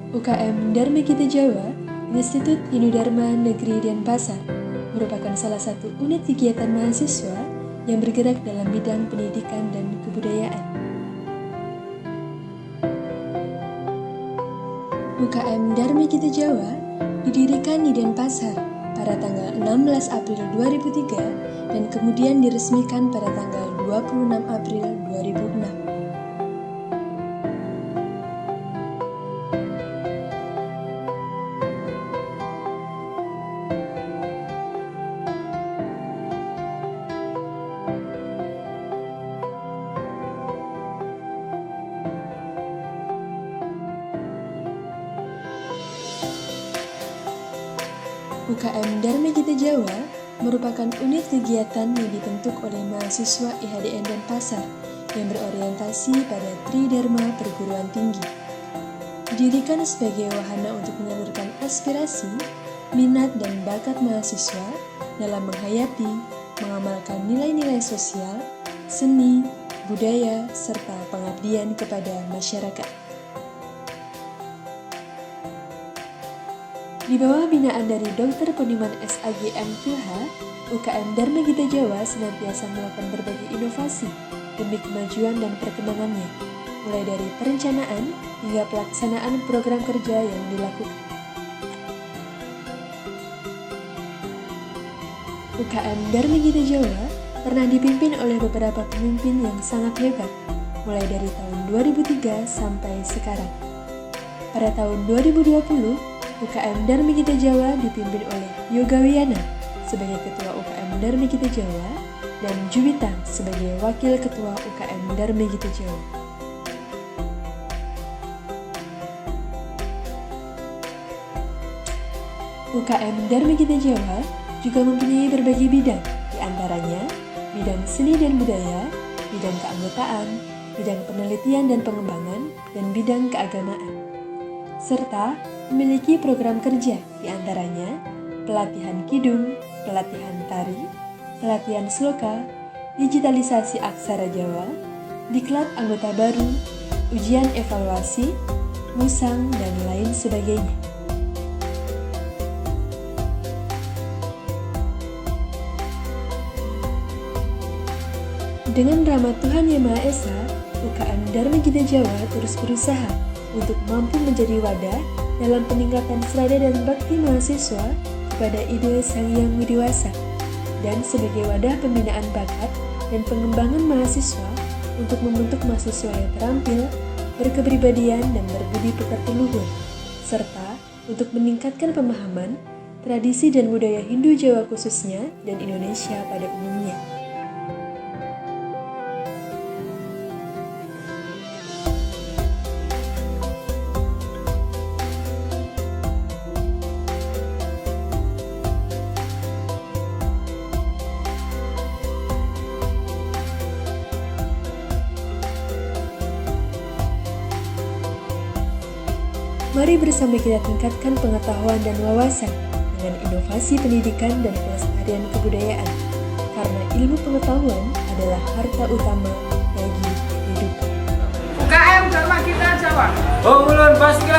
UKM Dharma Kita Jawa, Institut Hindu-Dharma Negeri Denpasar, merupakan salah satu unit kegiatan mahasiswa yang bergerak dalam bidang pendidikan dan kebudayaan. UKM Dharma Kita Jawa didirikan di Denpasar pada tanggal 16 April 2003 dan kemudian diresmikan pada tanggal 26 April 2006. UKM Dharma Kita Jawa merupakan unit kegiatan yang dibentuk oleh mahasiswa IHDN Denpasar yang berorientasi pada Tridharma Perguruan Tinggi. Didirikan sebagai wahana untuk menyalurkan aspirasi, minat dan bakat mahasiswa dalam menghayati, mengamalkan nilai-nilai sosial, seni, budaya, serta pengabdian kepada masyarakat. Di bawah binaan dari Dr. Poniman SAG M.Philh, UKM Dharma Kita Jawa senantiasa melakukan berbagai inovasi demi kemajuan dan perkembangannya, mulai dari perencanaan hingga pelaksanaan program kerja yang dilakukan. UKM Dharma Kita Jawa pernah dipimpin oleh beberapa pemimpin yang sangat hebat, mulai dari tahun 2003 sampai sekarang. Pada tahun 2020, UKM Dharma Kita Jawa dipimpin oleh Yoga Wiyana sebagai Ketua UKM Dharma Kita Jawa dan Juwita sebagai Wakil Ketua UKM Dharma Kita Jawa. UKM Dharma Kita Jawa juga mempunyai berbagai bidang, diantaranya bidang seni dan budaya, bidang keanggotaan, bidang penelitian dan pengembangan, dan bidang keagamaan, serta memiliki program kerja diantaranya pelatihan kidung, pelatihan tari, pelatihan sloka, digitalisasi aksara Jawa, diklat anggota baru, ujian evaluasi, musang, dan lain sebagainya. Dengan rahmat Tuhan Yang Maha Esa, UKM Dharma Kita Jawa terus berusaha untuk mampu menjadi wadah dalam peningkatan serada dan bakti mahasiswa kepada ide Sang Hyang Widiwasa dan sebagai wadah pembinaan bakat dan pengembangan mahasiswa untuk membentuk mahasiswa yang terampil, berkepribadian dan berbudi pekerti luhur, serta untuk meningkatkan pemahaman, tradisi dan budaya Hindu Jawa khususnya dan Indonesia pada umumnya. Mari bersama kita tingkatkan pengetahuan dan wawasan dengan inovasi pendidikan dan pelestarian kebudayaan, karena ilmu pengetahuan adalah harta utama bagi kehidupan. UKM Dharma Kita Jawa. Ulun Paskila